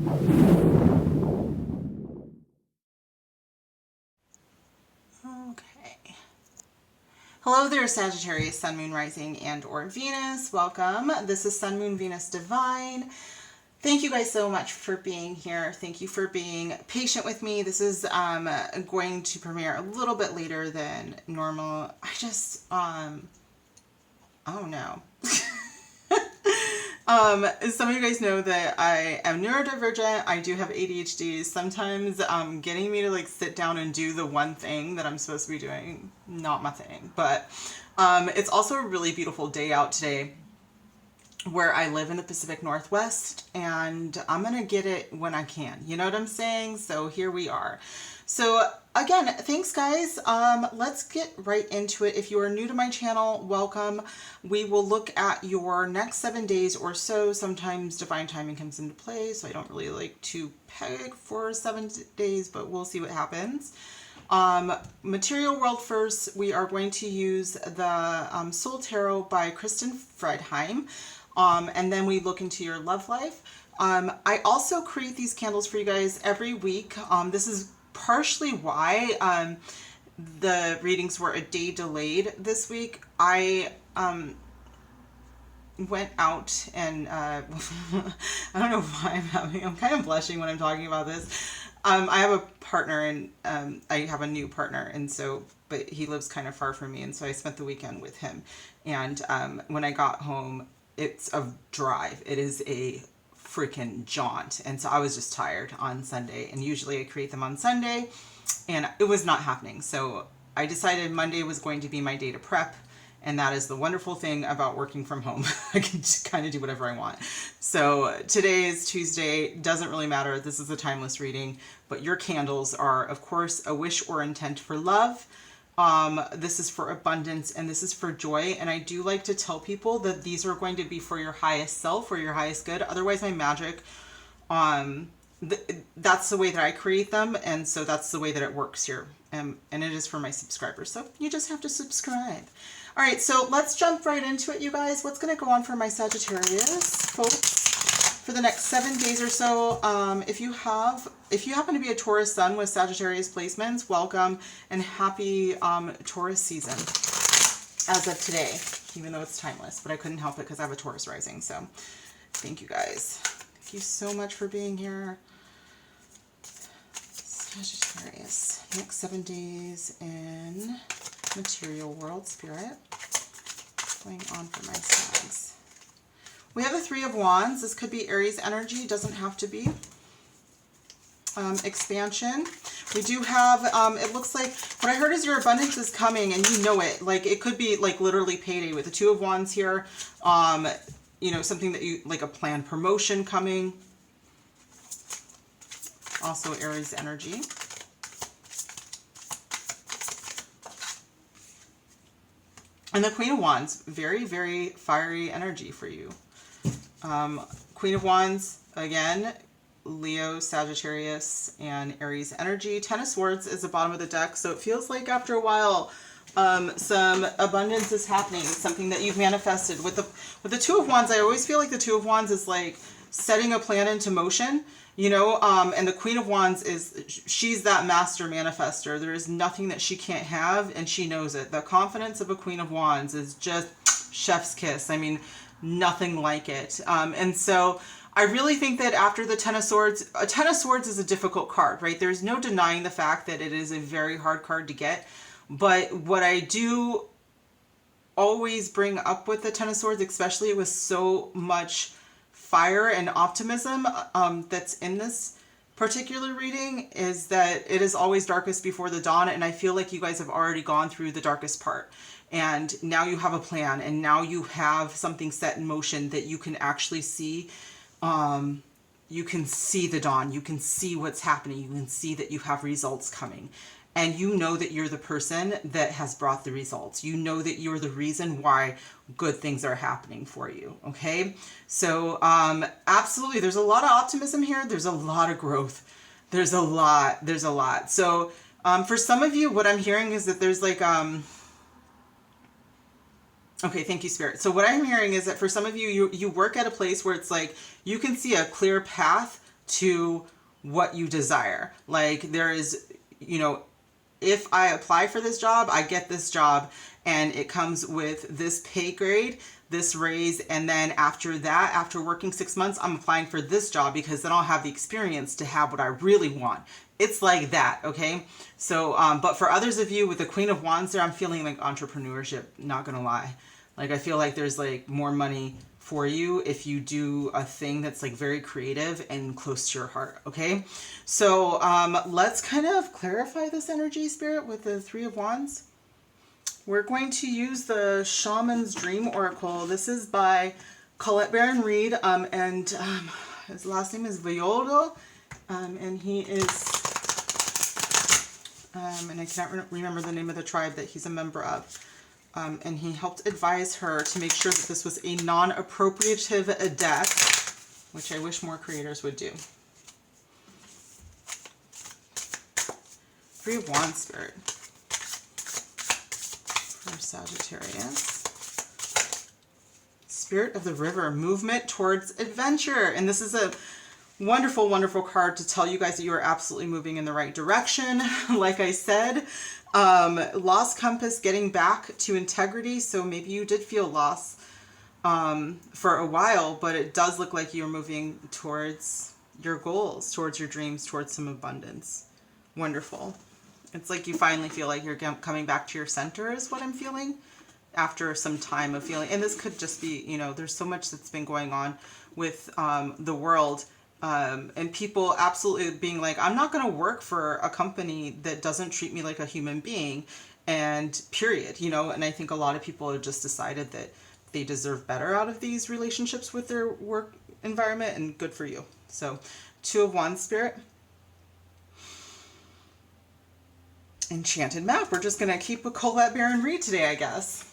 Okay. Hello there, Sagittarius, Sun, Moon, Rising, and or Venus. Welcome. This is Sun, Moon, Venus Divine. Thank you guys so much for being here. Thank you for being patient with me. This is going to premiere a little bit later than normal. I just, oh no. Some of you guys know that I am neurodivergent. I do have ADHD. Sometimes getting me to like sit down and do the one thing that I'm supposed to be doing, not my thing. But it's also a really beautiful day out today where I live in the Pacific Northwest, and I'm gonna get it when I can. You know what I'm saying? So here we are. So again, thanks guys. Let's get right into it. If you are new to my channel, welcome. We will look at your next 7 days or so. Sometimes divine timing comes into play, so I don't really like to peg for 7 days, but we'll see what happens. Material world first, we are going to use the Soul Tarot by Kristen Fredheim. And then we look into your love life. I also create these candles for you guys every week. This is partially why the readings were a day delayed this week. I went out and I don't know why I'm kind of blushing when I'm talking about this. I have a partner, and I have a new partner, and so, but he lives kind of far from me, and so I spent the weekend with him. And when I got home, it's a drive. It is a freaking jaunt. And so I was just tired on Sunday, and usually I create them on Sunday, and it was not happening. So I decided Monday was going to be my day to prep. And that is the wonderful thing about working from home. I can just kind of do whatever I want. So today is Tuesday. Doesn't really matter. This is a timeless reading, but your candles are, of course, a wish or intent for love. This is for abundance, and this is for joy. And I do like to tell people that these are going to be for your highest self or your highest good. Otherwise, my magic, that's the way that I create them. And so that's the way that it works here. And it is for my subscribers. So you just have to subscribe. All right, so let's jump right into it, you guys. What's going to go on for my Sagittarius folks for the next 7 days or so? If you happen to be a Taurus sun with Sagittarius placements, welcome and happy Taurus season as of today, even though it's timeless. But I couldn't help it because I have a Taurus rising. So thank you guys. Thank you so much for being here. Sagittarius, next 7 days in material world, spirit. What's going on for my Sags? We have the Three of Wands. This could be Aries energy. Doesn't have to be. Expansion. We do have, it looks like, what I heard is your abundance is coming, and you know it. Like, it could be, like, literally payday with the Two of Wands here. You know, something that you, like a planned promotion coming. Also Aries energy. And the Queen of Wands, very, very fiery energy for you. Queen of Wands, again, Leo, Sagittarius, and Aries energy. Ten of Swords is the bottom of the deck, so it feels like after a while, some abundance is happening, something that you've manifested. With the Two of Wands, I always feel like the Two of Wands is like setting a plan into motion, you know, and the Queen of Wands she's that master manifester. There is nothing that she can't have, and she knows it. The confidence of a Queen of Wands is just chef's kiss. I mean, nothing like it. And so I really think that after the Ten of Swords, a Ten of Swords is a difficult card, right? There's no denying the fact that it is a very hard card to get. But what I do always bring up with the Ten of Swords, especially with so much fire and optimism that's in this particular reading, is that it is always darkest before the dawn. And I feel like you guys have already gone through the darkest part, and now you have a plan, and now you have something set in motion that you can actually see. You can see the dawn, you can see what's happening, you can see that you have results coming. And you know that you're the person that has brought the results. You know that you're the reason why good things are happening for you, okay? So absolutely, there's a lot of optimism here. There's a lot of growth. There's a lot. So for some of you, what I'm hearing is that there's like, okay, thank you, Spirit. So what I'm hearing is that for some of you, you work at a place where it's like, you can see a clear path to what you desire. Like there is, you know, if I apply for this job, I get this job and it comes with this pay grade, this raise, and then after that, after working 6 months, I'm applying for this job because then I'll have the experience to have what I really want. It's like that, okay? So, but for others of you with the Queen of Wands there, I'm feeling like entrepreneurship, not gonna lie. Like I feel like there's like more money for you if you do a thing that's like very creative and close to your heart, okay? So let's kind of clarify this energy, Spirit, with the Three of Wands. We're going to use the Shaman's Dream Oracle. This is by Colette Baron Reed, and his last name is Violdo, and he is, and I can't remember the name of the tribe that he's a member of. And he helped advise her to make sure that this was a non-appropriative deck, which I wish more creators would do. Three of Wands, Spirit, for Sagittarius. Spirit of the River, movement towards adventure. And this is a wonderful, wonderful card to tell you guys that you are absolutely moving in the right direction. Like I said, lost compass, getting back to integrity. So maybe you did feel lost for a while, but it does look like you're moving towards your goals, towards your dreams, towards some abundance. Wonderful. It's like you finally feel like you're coming back to your center is what I'm feeling after some time of feeling. And this could just be, you know, there's so much that's been going on with the world. And people absolutely being like, I'm not going to work for a company that doesn't treat me like a human being, and period, you know. And I think a lot of people have just decided that they deserve better out of these relationships with their work environment, and good for you. So Two of Wands, Spirit. Enchanted Map. We're just going to keep with Colette Baron Reed today, I guess.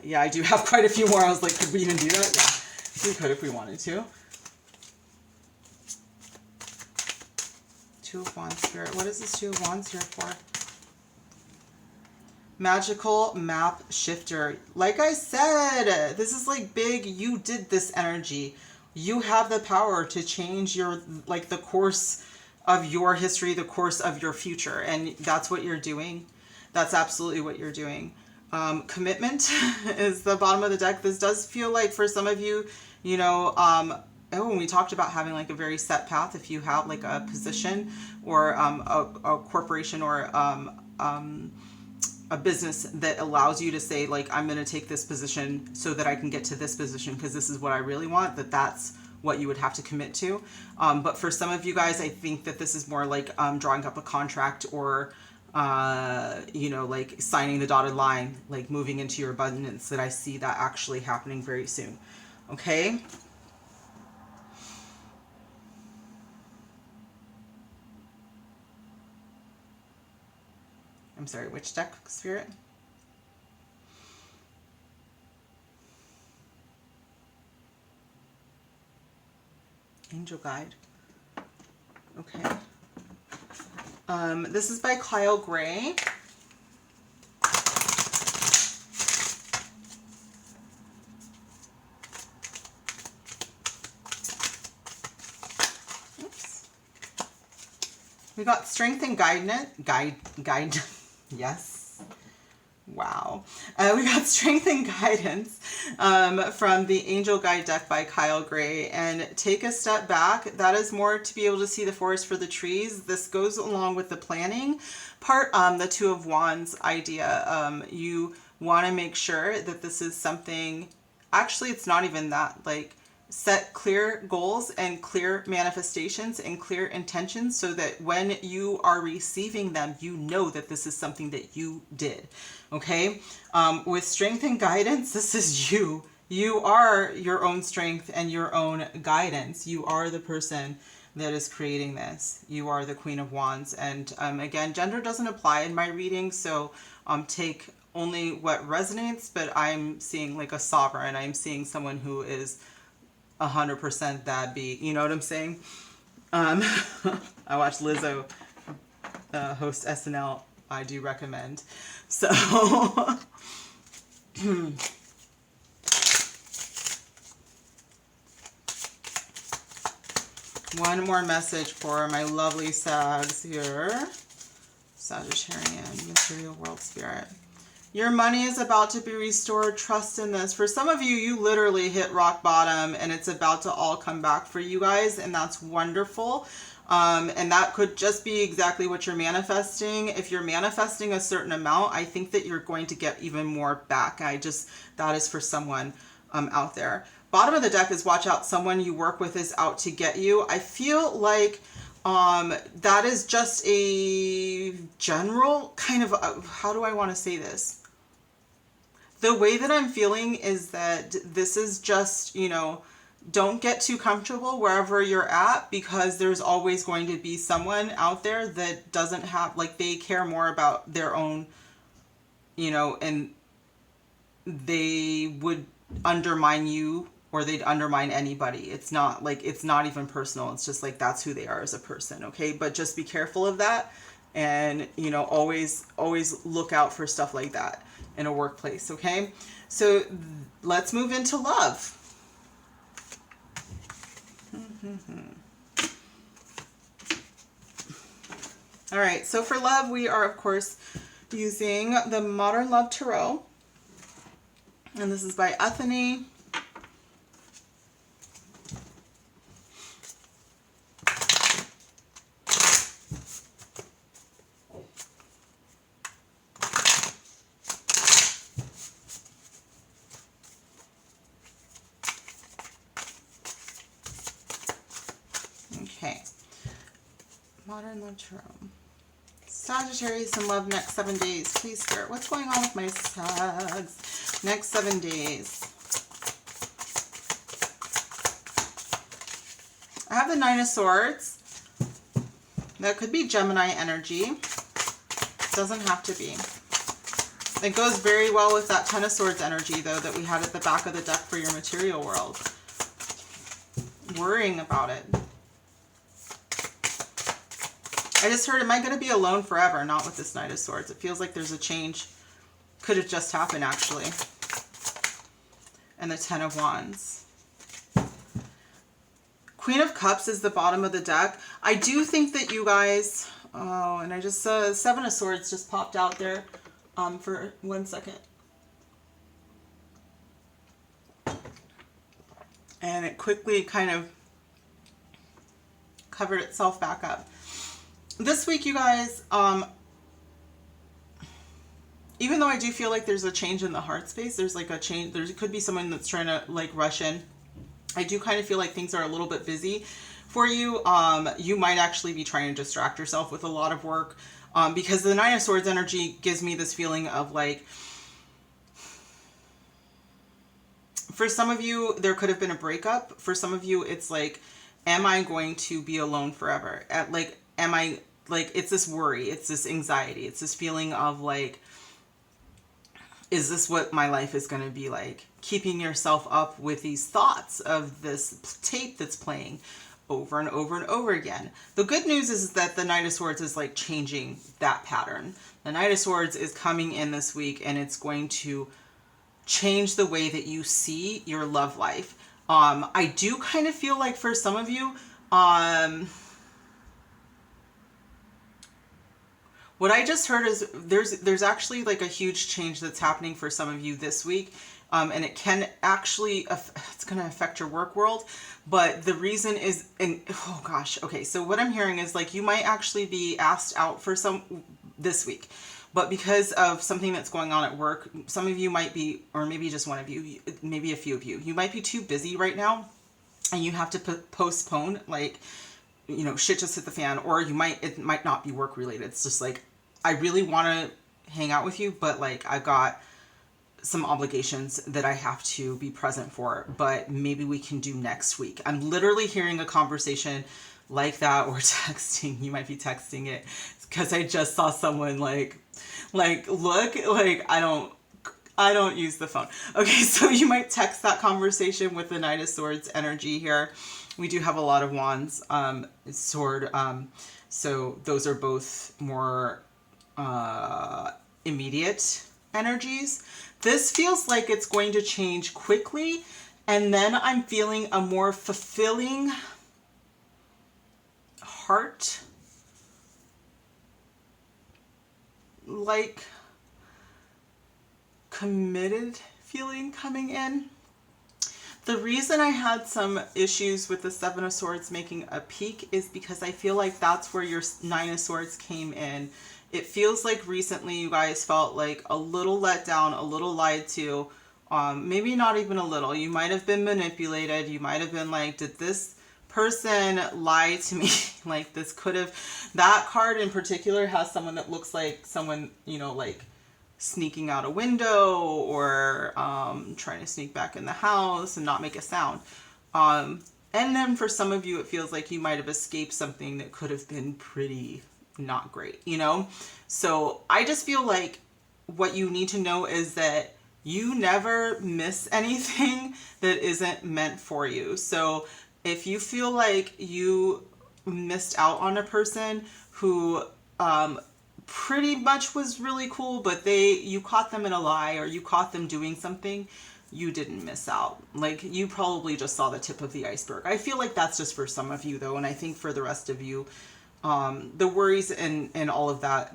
Yeah, I do have quite a few more. I was like, could we even do that? Yeah, we could if we wanted to. Two of Wands, Spirit. What is this Two of Wands here for? Magical Map Shifter. Like I said, this is like big. You did this energy. You have the power to change your, like, the course of your history, the course of your future. And that's what you're doing. That's absolutely what you're doing. Commitment is the bottom of the deck. This does feel like for some of you, you know, when we talked about having like a very set path, if you have like a position or a corporation or a business that allows you to say like, I'm going to take this position so that I can get to this position because this is what I really want, that's what you would have to commit to. But for some of you guys, I think that this is more like drawing up a contract or you know, like signing the dotted line, like moving into your abundance, that I see that actually happening very soon. Okay. I'm sorry, which deck, Spirit? Angel Guide. Okay. This is by Kyle Gray. Oops. We got Strength and Guide. Yes. Wow. We got Strength and Guidance from the Angel Guide deck by Kyle Gray. And take a step back. That is more to be able to see the forest for the trees. This goes along with the planning part, the Two of Wands idea. You want to make sure that this is something, actually it's not even that, like, set clear goals and clear manifestations and clear intentions so that when you are receiving them, you know that this is something that you did. Okay. With Strength and Guidance, this is you. You are your own strength and your own guidance. You are the person that is creating this. You are the Queen of Wands. And again, gender doesn't apply in my reading. So take only what resonates, but I'm seeing like a sovereign. I'm seeing someone who is 100% that be, you know what I'm saying? I watched Lizzo host SNL. I do recommend. So One more message for my lovely Sags here. Sagittarian, material world spirit. Your money is about to be restored. Trust in this. For some of you, you literally hit rock bottom and it's about to all come back for you guys. And that's wonderful. And that could just be exactly what you're manifesting. If you're manifesting a certain amount, I think that you're going to get even more back. That is for someone out there. Bottom of the deck is watch out. Someone you work with is out to get you. I feel like that is just a general kind of, how do I want to say this? The way that I'm feeling is that this is just, you know, don't get too comfortable wherever you're at, because there's always going to be someone out there that doesn't have, like, they care more about their own, you know, and they would undermine you, or they'd undermine anybody. It's not like, it's not even personal. It's just like, that's who they are as a person. Okay. But just be careful of that. And, you know, always look out for stuff like that in a workplace. Okay. So let's move into love. All right. So for love, we are, of course, using the Modern Love Tarot. And this is by Ethany. Okay. Modern Love Tarot. Sagittarius in love next 7 days. Please, Spirit, what's going on with my Sags? Next 7 days. I have the Nine of Swords. That could be Gemini energy. Doesn't have to be. It goes very well with that Ten of Swords energy, though, that we had at the back of the deck for your material world. Worrying about it. I just heard, am I going to be alone forever? Not with this Knight of Swords. It feels like there's a change. Could have just happened, actually. And the Ten of Wands. Queen of Cups is the bottom of the deck. I do think that you guys... Oh, and I just saw Seven of Swords just popped out there for 1 second. And it quickly kind of covered itself back up. This week, you guys, even though I do feel like there's a change in the heart space, there's like a change, there could be someone that's trying to like rush in. I do kind of feel like things are a little bit busy for you. You might actually be trying to distract yourself with a lot of work, because the Nine of Swords energy gives me this feeling of like, for some of you, there could have been a breakup. For some of you, it's like, am I going to be alone forever? It's this worry, it's this anxiety, it's this feeling of like, is this what my life is going to be like? Keeping yourself up with these thoughts of this tape that's playing over and over and over again. The good news is that the Knight of Swords is like changing that pattern. The Knight of Swords is coming in this week, and it's going to change the way that you see your love life. I do kind of feel like for some of you, what I just heard is there's actually like a huge change that's happening for some of you this week. And it can actually, it's going to affect your work world. But the reason is, oh gosh, okay. So what I'm hearing is like, you might actually be asked out for this week. But because of something that's going on at work, some of you might be, or maybe just one of you, maybe a few of you, you might be too busy right now and you have to postpone, like, you know, shit just hit the fan, or it might not be work related. It's just like, I really want to hang out with you, but like, I've got some obligations that I have to be present for, but maybe we can do next week. I'm literally hearing a conversation like that, or texting. You might be texting it because I just saw someone look, like I don't use the phone. Okay, so you might text that conversation with the Knight of Swords energy here. We do have a lot of wands, sword. So those are both more immediate energies. This feels like it's going to change quickly, and then I'm feeling a more fulfilling heart like committed feeling coming in. The reason I had some issues with the Seven of Swords making a peak is because I feel like that's where your Nine of Swords came in. It feels like recently you guys felt like a little let down, a little lied to, maybe not even a little. You might have been manipulated. You might have been like, did this person lie to me? Like this could have, that card in particular has someone that looks like someone, you know, like sneaking out a window or trying to sneak back in the house and not make a sound. And then for some of you, it feels like you might have escaped something that could have been pretty not great, you know? So I just feel like what you need to know is that you never miss anything that isn't meant for you. So if you feel like you missed out on a person who pretty much was really cool, but you caught them in a lie or you caught them doing something, you didn't miss out. Like you probably just saw the tip of the iceberg. I feel like that's just for some of you though. And I think for the rest of you, the worries and all of that,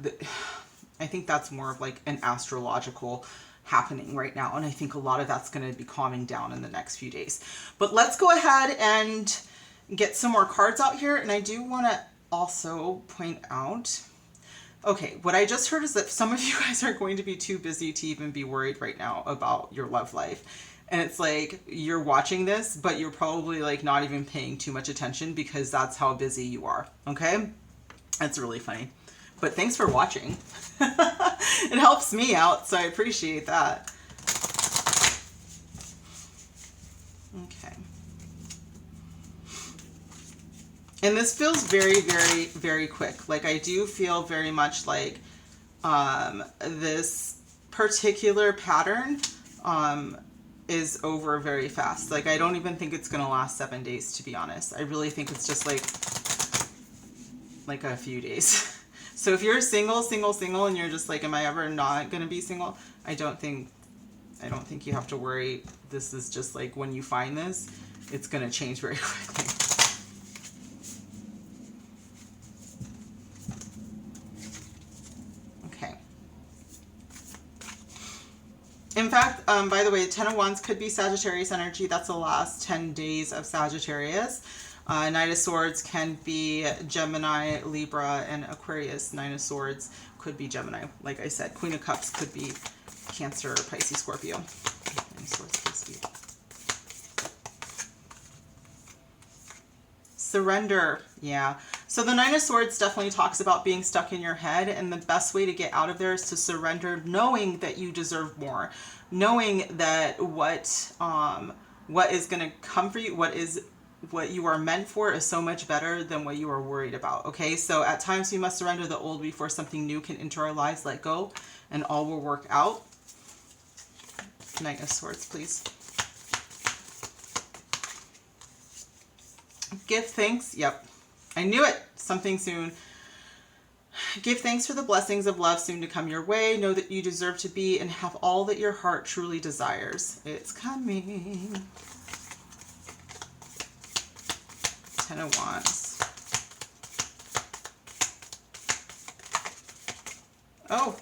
I think that's more of like an astrological happening right now. And I think a lot of that's going to be calming down in the next few days. But let's go ahead and get some more cards out here. And I do want to also point out, okay, what I just heard is that some of you guys are going to be too busy to even be worried right now about your love life. And it's like, you're watching this, but you're probably like not even paying too much attention because that's how busy you are. Okay. That's really funny, but thanks for watching. It helps me out. So I appreciate that. Okay. And this feels very, very, very quick. Like I do feel very much like this particular pattern is over very fast. Like I don't even think it's going to last 7 days, to be honest. I really think it's just like a few days. So if you're single, and you're just like, am I ever not going to be single? I don't think you have to worry. This is just like when you find this, it's going to change very quickly. Okay. In fact, by the way, Ten of Wands could be Sagittarius energy. That's the last 10 days of Sagittarius. Knight of Swords can be Gemini, Libra, and Aquarius. Nine of Swords could be Gemini. Like I said, Queen of Cups could be Cancer, Pisces, Scorpio. Nine of Swords, please. Surrender. Yeah. So the Nine of Swords definitely talks about being stuck in your head, and the best way to get out of there is to surrender, knowing that you deserve more, knowing that what is going to come for you, what you are meant for is so much better than what you are worried about. Okay, so at times we must surrender the old before something new can enter our lives. Let go and all will work out. Knight of Swords, please. Give thanks. Yep, I knew it. Something soon. Give thanks for the blessings of love soon to come your way. Know that you deserve to be and have all that your heart truly desires. It's coming. Ten of Wands. Oh,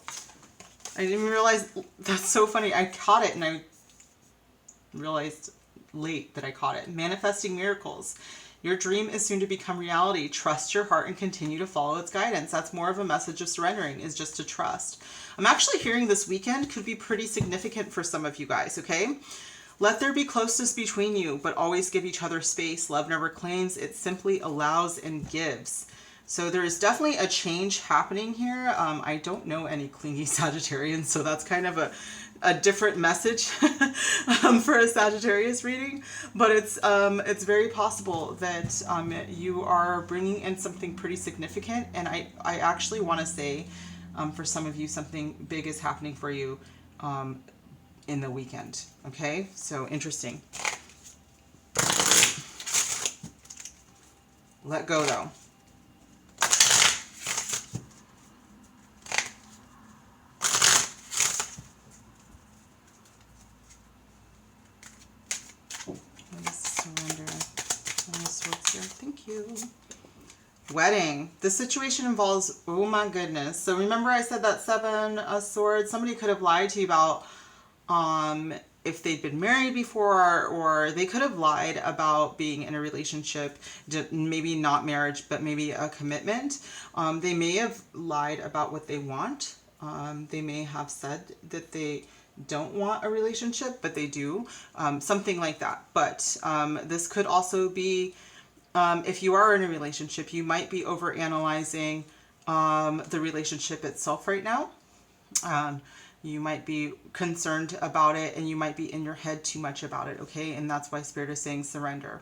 I didn't even realize. That's so funny. I caught it and I realized late that I caught it. Manifesting miracles. Your dream is soon to become reality. Trust your heart and continue to follow its guidance. That's more of a message of surrendering, is just to trust. I'm actually hearing this weekend could be pretty significant for some of you guys, okay? Let there be closeness between you, but always give each other space. Love never claims, it simply allows and gives. So there is definitely a change happening here. I don't know any clingy Sagittarians, so that's kind of a different message for a Sagittarius reading. But it's very possible that you are bringing in something pretty significant. And I actually want to say, for some of you, something big is happening for you in the weekend. Okay, so interesting. Let go though. Let me surrender. Thank you. Wedding. This situation involves, oh my goodness. So remember I said that 7 of Swords? Somebody could have lied to you about if they'd been married before, or they could have lied about being in a relationship, maybe not marriage, but maybe a commitment. They may have lied about what they want. They may have said that they don't want a relationship, but they do. Something like that. But this could also be, if you are in a relationship, you might be overanalyzing the relationship itself right now. You might be concerned about it, and you might be in your head too much about it, okay? And that's why Spirit is saying surrender,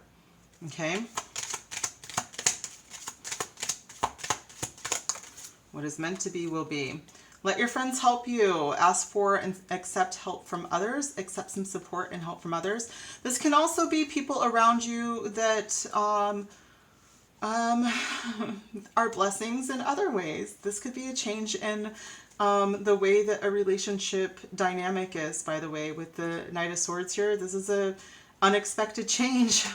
okay? What is meant to be will be. Let your friends help you. Ask for and accept help from others. Accept some support and help from others. This can also be people around you that are blessings in other ways. This could be a change in the way that a relationship dynamic is, by the way, with the Knight of Swords here. This is a unexpected change.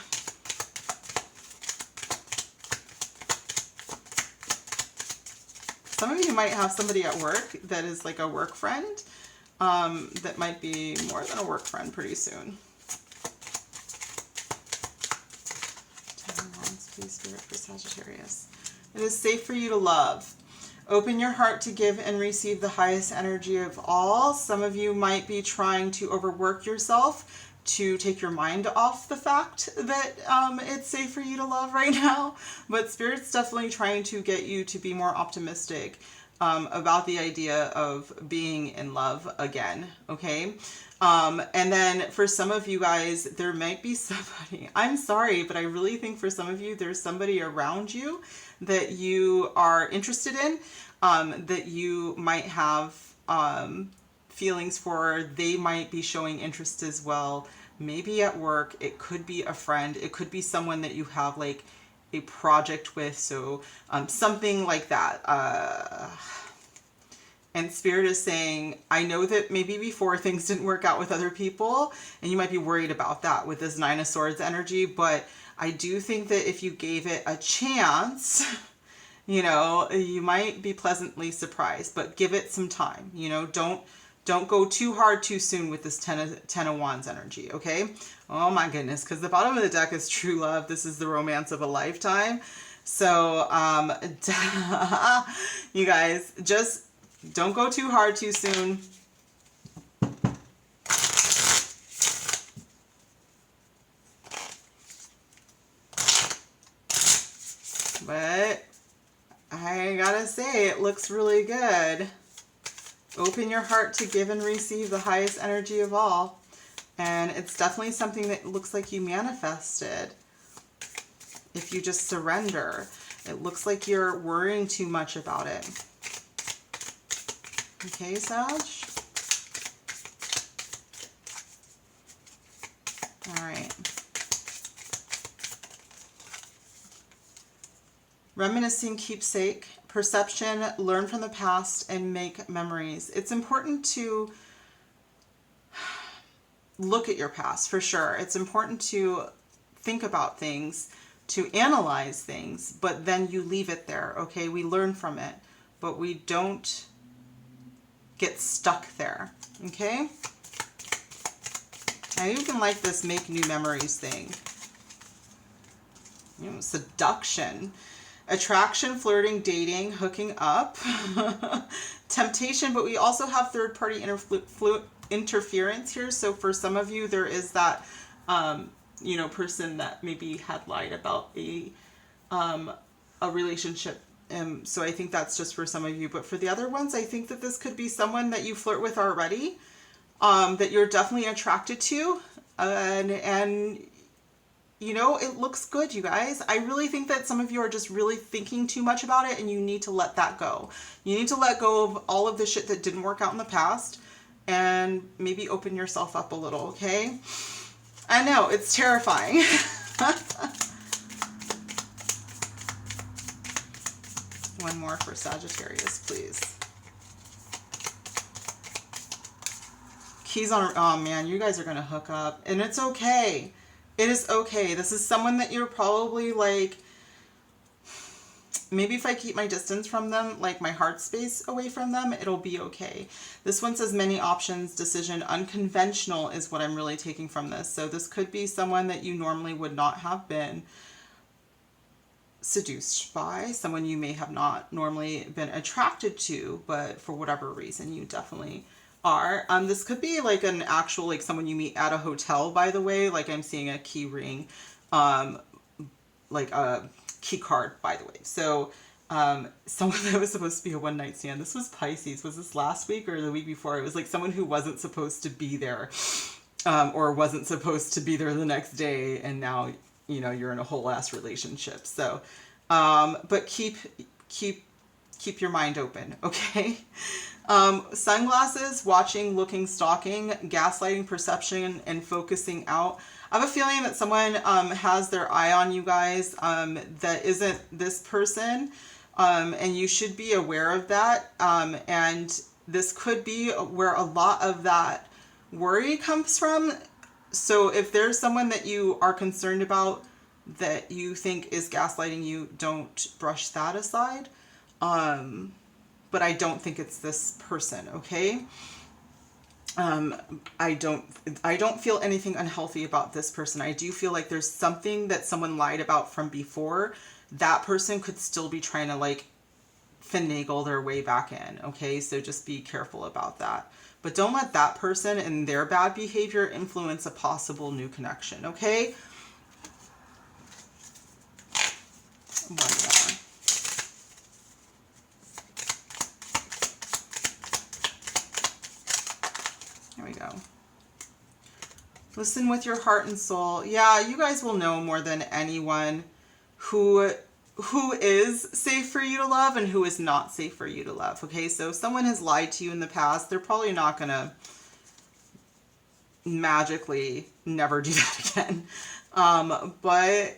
Some of you might have somebody at work that is like a work friend, that might be more than a work friend pretty soon. 10 of Wands, please, Spirit, for Sagittarius. It is safe for you to love. Open your heart to give and receive the highest energy of all. Some of you might be trying to overwork yourself to take your mind off the fact that it's safe for you to love right now. But Spirit's definitely trying to get you to be more optimistic about the idea of being in love again, okay? And then for some of you guys, there might be somebody, I'm sorry, but I really think for some of you, there's somebody around you that you are interested in, that you might have feelings for. They might be showing interest as well. Maybe at work, it could be a friend, it could be someone that you have like a project with, so something like that. And Spirit is saying, I know that maybe before things didn't work out with other people, and you might be worried about that with this 9 of Swords energy, but I do think that if you gave it a chance, you know, you might be pleasantly surprised, but give it some time. You know, don't go too hard too soon with this 10 of Wands energy, okay? Oh my goodness, because the bottom of the deck is true love. This is the romance of a lifetime. So, you guys, just don't go too hard too soon. But I gotta say, it looks really good. Open your heart to give and receive the highest energy of all. And it's definitely something that looks like you manifested. If you just surrender, it looks like you're worrying too much about it. Okay, Sag? All right. Reminiscing, keepsake, perception, learn from the past, and make memories. It's important to look at your past, for sure. It's important to think about things, to analyze things, but then you leave it there, okay? We learn from it, but we don't get stuck there, okay? I even like this make new memories thing. You know, seduction. Attraction, flirting, dating, hooking up, temptation, but we also have third-party interference here. So for some of you, there is that, you know, person that maybe had lied about a relationship. So I think that's just for some of you. But for the other ones, I think that this could be someone that you flirt with already, that you're definitely attracted to, and you know, it looks good, you guys. I really think that some of you are just really thinking too much about it, and you need to let that go. You need to let go of all of the shit that didn't work out in the past and maybe open yourself up a little, okay? I know, it's terrifying. One more for Sagittarius, please. Keys on, oh man, you guys are going to hook up, and it's okay. It is okay. This is someone that you're probably like maybe if I keep my distance from them, like my heart space away from them, it'll be okay. This one says many options, decision, unconventional is what I'm really taking from this. So this could be someone that you normally would not have been seduced by, someone you may have not normally been attracted to, but for whatever reason you definitely are. This could be like an actual, like someone you meet at a hotel, by the way, like I'm seeing a key ring, like a key card, by the way. So someone that was supposed to be a one night stand, this was Pisces. Was this last week or the week before? It was like someone who wasn't supposed to be there, or wasn't supposed to be there the next day, and now you know you're in a whole ass relationship. So but keep your mind open, okay? Sunglasses, watching, looking, stalking, gaslighting, perception, and focusing out. I have a feeling that someone has their eye on you guys that isn't this person, and you should be aware of that. And this could be where a lot of that worry comes from. So if there's someone that you are concerned about that you think is gaslighting you, don't brush that aside. But I don't think it's this person, okay? I don't feel anything unhealthy about this person. I do feel like there's something that someone lied about from before. That person could still be trying to like finagle their way back in, okay? So just be careful about that. But don't let that person and their bad behavior influence a possible new connection, okay? One more. There we go. Listen with your heart and soul. Yeah, you guys will know more than anyone who is safe for you to love and who is not safe for you to love. Okay, so if someone has lied to you in the past, they're probably not going to magically never do that again. But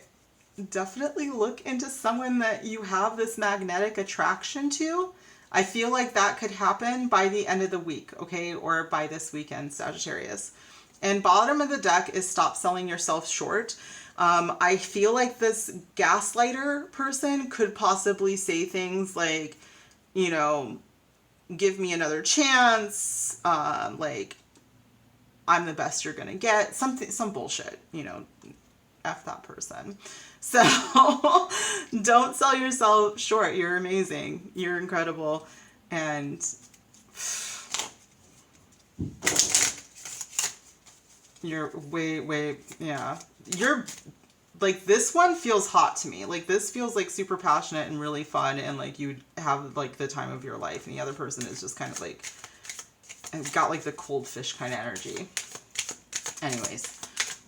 definitely look into someone that you have this magnetic attraction to. I feel like that could happen by the end of the week, okay? Or by this weekend, Sagittarius. And bottom of the deck is stop selling yourself short. I feel like this gaslighter person could possibly say things like, you know, give me another chance, like, I'm the best you're gonna get, some bullshit, you know, F that person. So don't sell yourself short. You're amazing. You're incredible. And you're way, yeah. You're like, this one feels hot to me. Like this feels like super passionate and really fun. And like you'd have like the time of your life. And the other person is just kind of like, got like the cold fish kind of energy. Anyways,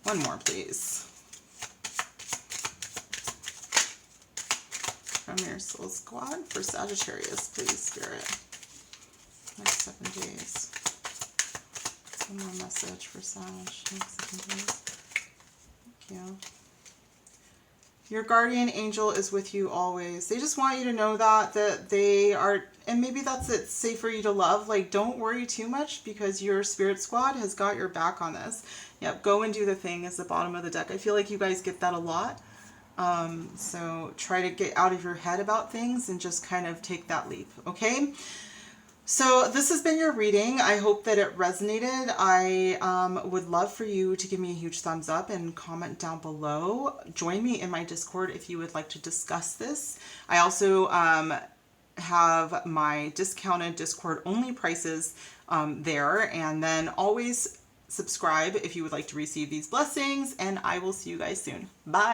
one more, please. From your soul squad for Sagittarius, please, Spirit. Next 7 days. One more message for Sag. Next 7 days. Thank you. Your guardian angel is with you always. They just want you to know that they are, and maybe that's it, safe for you to love. Like, don't worry too much because your spirit squad has got your back on this. Yep, go and do the thing is the bottom of the deck. I feel like you guys get that a lot. So try to get out of your head about things and just kind of take that leap, okay? So this has been your reading. I hope that it resonated. I would love for you to give me a huge thumbs up and comment down below. Join me in my Discord if you would like to discuss this. I also have my discounted Discord only prices there, and then always subscribe if you would like to receive these blessings, and I will see you guys soon. Bye.